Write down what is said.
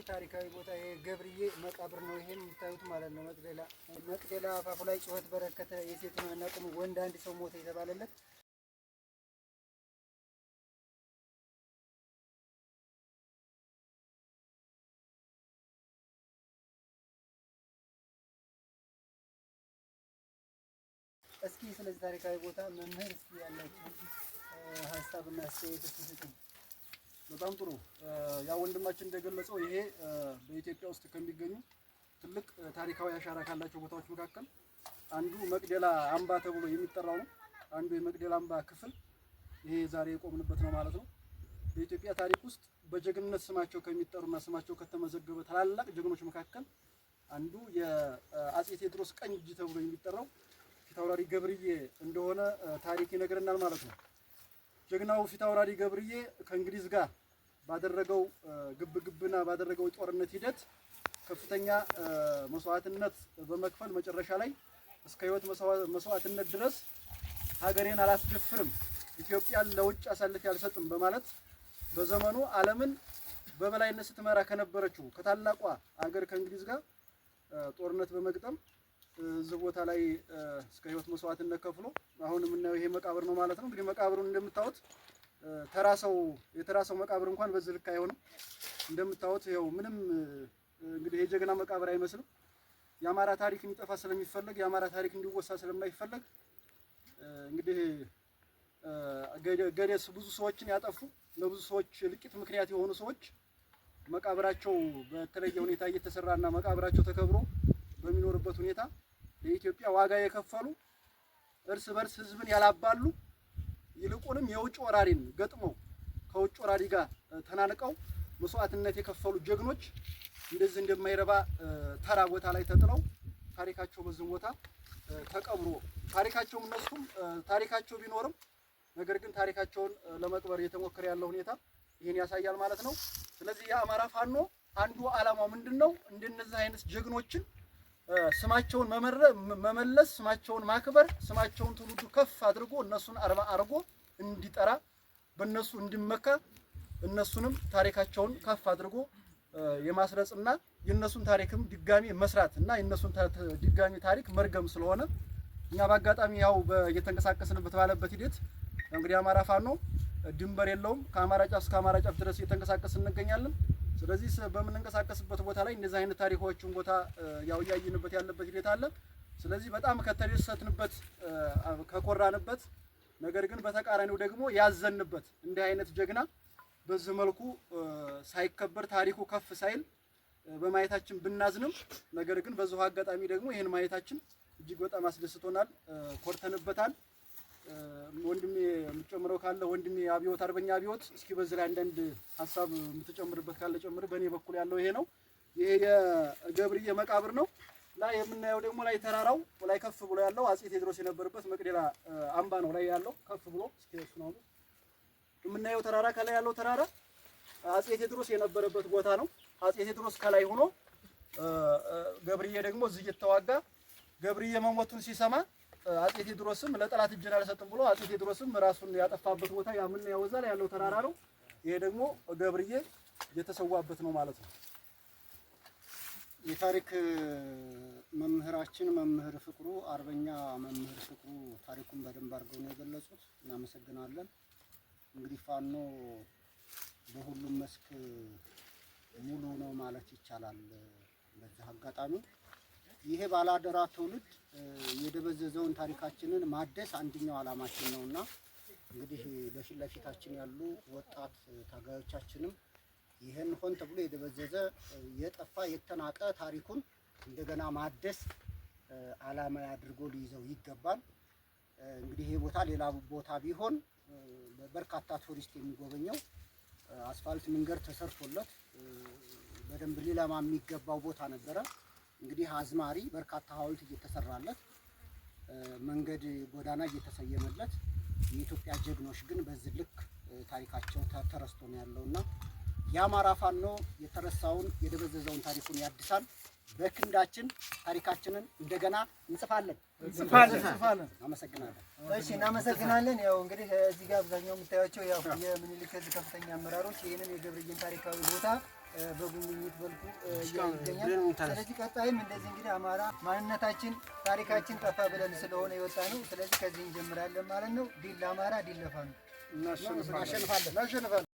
እንግዲህ ታሪካዊ ቦታ ይሄ ገብርዬ መቃብር ነው። ይሄን የምታዩት ማለት ነው። መቅደላ አፋፉ ላይ ጩኸት በረከተ የሴት ነጥም ወንድ አንድ ሰው ሞተ የተባለለት እስኪ ስለዚህ ታሪካዊ ቦታ መምህር እስኪ ያላችሁ ሀሳብና አስተያየት ስጡኝ። በጣም ጥሩ። ያ ወንድማችን እንደገለጸው ይሄ በኢትዮጵያ ውስጥ ከሚገኙ ትልቅ ታሪካዊ አሻራ ካላቸው ቦታዎች መካከል አንዱ መቅደላ አምባ ተብሎ የሚጠራው ነው። አንዱ የመቅደላ አምባ ክፍል ይሄ ዛሬ የቆምንበት ነው ማለት ነው። በኢትዮጵያ ታሪክ ውስጥ በጀግንነት ስማቸው ከሚጠሩና ስማቸው ከተመዘገበ ታላላቅ ጀግኖች መካከል አንዱ የአጼ ቴዎድሮስ ቀኝ እጅ ተብሎ የሚጠራው ፊታውራሪ ገብርዬ እንደሆነ ታሪክ ይነግረናል ማለት ነው። ጀግናው ፊታውራሪ ገብርዬ ከእንግሊዝ ጋር ባደረገው ግብግብና ባደረገው ጦርነት ሂደት ከፍተኛ መስዋዕትነት በመክፈል መጨረሻ ላይ እስከ ህይወት መስዋዕትነት ድረስ ሀገሬን አላስደፍርም፣ ኢትዮጵያን ለውጭ አሳልፌ አልሰጥም በማለት በዘመኑ ዓለምን በበላይነት ስትመራ ከነበረችው ከታላቋ ሀገር ከእንግሊዝ ጋር ጦርነት በመግጠም እዚህ ቦታ ላይ እስከ ህይወት መስዋዕትነት ከፍሎ አሁን የምናየው ይሄ መቃብር ነው ማለት ነው። እንግዲህ መቃብሩን እንደምታዩት የተራሰው መቃብር እንኳን በዚህ ልክ አይሆንም። እንደምታዩት ይኸው ምንም እንግዲህ የጀግና መቃብር አይመስልም። የአማራ ታሪክ እንዲጠፋ ስለሚፈለግ የአማራ ታሪክ እንዲወሳ ስለማይፈለግ እንግዲህ ገደስ ብዙ ሰዎችን ያጠፉ ለብዙ ሰዎች ልቂት ምክንያት የሆኑ ሰዎች መቃብራቸው በተለየ ሁኔታ እየተሰራና መቃብራቸው ተከብሮ በሚኖርበት ሁኔታ ለኢትዮጵያ ዋጋ የከፈሉ እርስ በርስ ህዝብን ያላባሉ ይልቁንም የውጭ ወራሪን ገጥመው ከውጭ ወራሪ ጋር ተናንቀው መስዋዕትነት የከፈሉ ጀግኖች እንደዚህ እንደማይረባ ተራ ቦታ ላይ ተጥለው ታሪካቸው በዚህ ቦታ ተቀብሮ ታሪካቸው እነሱም ታሪካቸው ቢኖርም ነገር ግን ታሪካቸውን ለመቅበር እየተሞከረ ያለው ሁኔታ ይሄን ያሳያል ማለት ነው። ስለዚህ የአማራ ፋኖ አንዱ ዓላማው ምንድነው? እንደነዚህ አይነት ጀግኖችን ስማቸውን መመለስ፣ ስማቸውን ማክበር፣ ስማቸውን ትውልዱ ከፍ አድርጎ እነሱን አርማ አድርጎ እንዲጠራ በእነሱ እንዲመካ እነሱንም ታሪካቸውን ከፍ አድርጎ የማስረጽና የነሱን ታሪክም ድጋሚ መስራት እና የነሱን ድጋሚ ታሪክ መርገም ስለሆነ እኛ በአጋጣሚ ያው እየተንቀሳቀስንበት ባለበት ሂደት እንግዲህ አማራ ፋኖ ድንበር የለውም። ከአማራ ጫፍ እስከ አማራ ጫፍ ድረስ እየተንቀሳቀስን እንገኛለን። ስለዚህ በምንንቀሳቀስበት ቦታ ላይ እንደዚህ አይነት ታሪኮችን ቦታ ያው ያያይንበት ያለበት ሂደት አለ። ስለዚህ በጣም ከተደሰትንበት ከኮራንበት፣ ነገር ግን በተቃራኒው ደግሞ ያዘንበት እንዲህ አይነት ጀግና በዚህ መልኩ ሳይከበር ታሪኩ ከፍ ሳይል በማየታችን ብናዝንም፣ ነገር ግን በዚሁ አጋጣሚ ደግሞ ይሄን ማየታችን እጅግ በጣም አስደስቶናል፣ ኮርተንበታል። ወንድሜ የምትጨምረው ካለ ወንድሜ አብዮት አርበኛ አብዮት እስኪ በዚህ ላይ አንዳንድ ሀሳብ የምትጨምርበት ካለ ጨምር። በእኔ በኩል ያለው ይሄ ነው። ይሄ የገብርዬ መቃብር ነው። ላይ የምናየው ደግሞ ላይ ተራራው ላይ ከፍ ብሎ ያለው አጼ ቴዎድሮስ የነበረበት መቅደላ አምባ ነው። ላይ ያለው ከፍ ብሎ እስኪ እሱ ነው የምናየው ተራራ። ከላይ ያለው ተራራ አጼ ቴዎድሮስ የነበረበት ቦታ ነው። አጼ ቴዎድሮስ ከላይ ሆኖ ገብርዬ ደግሞ እዚህ እየተዋጋ ገብርዬ መሞቱን ሲሰማ አጼ ቴዎድሮስም ለጠላት እጅን አልሰጥም ብሎ አጼ ቴዎድሮስም ራሱን ያጠፋበት ቦታ ያምን ያወዛ ላይ ያለው ተራራ ነው። ይሄ ደግሞ ገብርዬ የተሰዋበት ነው ማለት ነው። የታሪክ መምህራችን መምህር ፍቅሩ አርበኛ መምህር ፍቅሩ ታሪኩን በደንብ አድርገው ነው የገለጹት። እናመሰግናለን። እንግዲህ ፋኖ በሁሉም መስክ ሙሉ ነው ማለት ይቻላል። በዚህ አጋጣሚ ይሄ ባላደራ ትውልድ የደበዘዘውን ታሪካችንን ማደስ አንደኛው ዓላማችን ነውና እንግዲህ በፊት ለፊታችን ያሉ ወጣት ታጋዮቻችንም ይሄን ሆን ተብሎ የደበዘዘ የጠፋ የተናቀ ታሪኩን እንደገና ማደስ ዓላማ አድርጎ ሊይዘው ይገባል። እንግዲህ ይሄ ቦታ ሌላ ቦታ ቢሆን በርካታ ቱሪስት የሚጎበኘው አስፋልት መንገድ ተሰርቶለት በደንብ ሊለማ የሚገባው ቦታ ነበረ። እንግዲህ አዝማሪ በርካታ ሐውልት እየተሰራለት መንገድ ጎዳና እየተሰየመለት የኢትዮጵያ ጀግኖች ግን በዚህ ልክ ታሪካቸው ተረስቶ ነው ያለውና የአማራ ፋኖ የተረሳውን የደበዘዘውን ታሪኩን ያድሳል። በክንዳችን ታሪካችንን እንደገና እንጽፋለን። አመሰግናለሁ። እሺ እናመሰግናለን። ያው እንግዲህ እዚህ ጋር አብዛኛው የምታዩቸው ያው የምኒልክ ከፍተኛ አመራሮች ይሄንን የገብርዬን ታሪካዊ ቦታ በጉብኝት መልኩ ይገኛል። ስለዚህ ቀጣይም እንደዚህ እንግዲህ አማራ ማንነታችን ታሪካችን ጠፋ ብለን ስለሆነ የወጣ ነው። ስለዚህ ከዚህ እንጀምራለን ማለት ነው። ዲል ለአማራ ዲል ለፋኖ እናሸንፋለን።